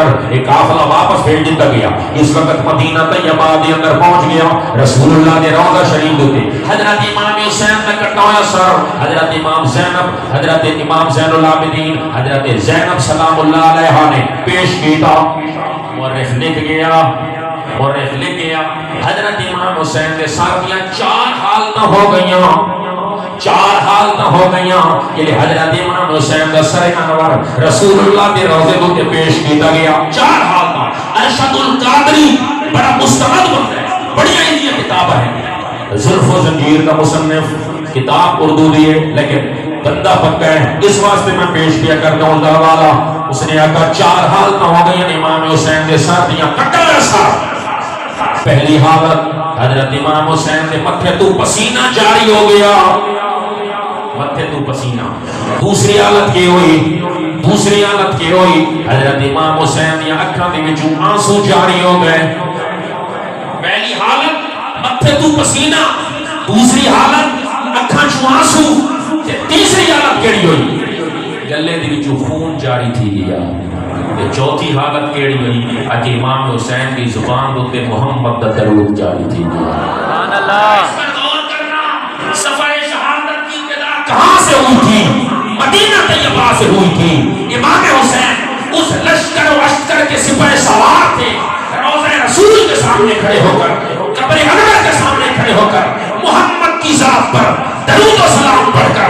اندر ایک قافلہ واپس بھیج دیتا گیا. اس وقت مدینہ طیبہ دے اندر پہنچ گیا. رسول اللہ نے روضہ شریف دیتے حضرت امام حسین نے کٹایا سر. حضرت امام زینب، حضرت امام زین العابدین، حضرت زینب سلام اللہ علیہ نے پیش کیتا. مورخ لکھ گیا حضرت امام حسین کے ساتھ دیا 4 حالتیں ہو گئیاں. 4 حالتیں ہو گئیاں کہ حضرت امام حسین کا سر انور رسول اللہ کے روضے کو پیش کیتا گیا. 4 حالتیں. ارشد القادری بڑا مستند بنتا ہے، بڑی عظیم کتاب ہے. زلف و زنجیر کا مصنف، کتاب اردو دیے لیکن بندہ پکا ہے، اس واسطے میں پیش کیا کرتا ہوں دعوالا. اس نے آقا 4 حالتیں ہو گئی امام حسین کے سر دیا کٹا سر. پہلی حالت حضرت امام حسین کے متھے تو پسینہ جاری ہو گیا، متھے تو پسینہ. دوسری حالت کی ہوئی حضرت امام حسین دی اکھاں دے وچوں آنسو جاری ہو گئے. پہلی حالت متھے تو پسینہ، دوسری حالت اکھاں چوں آنسو، تیسری حالت کیڑی ہوئی گلے دے وچوں خون جاری تھی گیا. چوتھی حالت کیڑی ہوئی کہ امام حسین کی زبان تے محمد دا درود جاری تھی گیا. سبحان اللہ. اس پر غور کرنا، سفر شہادت کی ابتدا کہاں سے ہوئی تھی؟ مدینہ طیبہ سے ہوئی تھی. امام حسین اس لشکر و اشکر کے سپہ سوار تھے، روضہ رسول کے سامنے کھڑے ہو کر، قبر انور کے سامنے کھڑے ہو کر محمد کی ذات پر درود و سلام پڑھ کر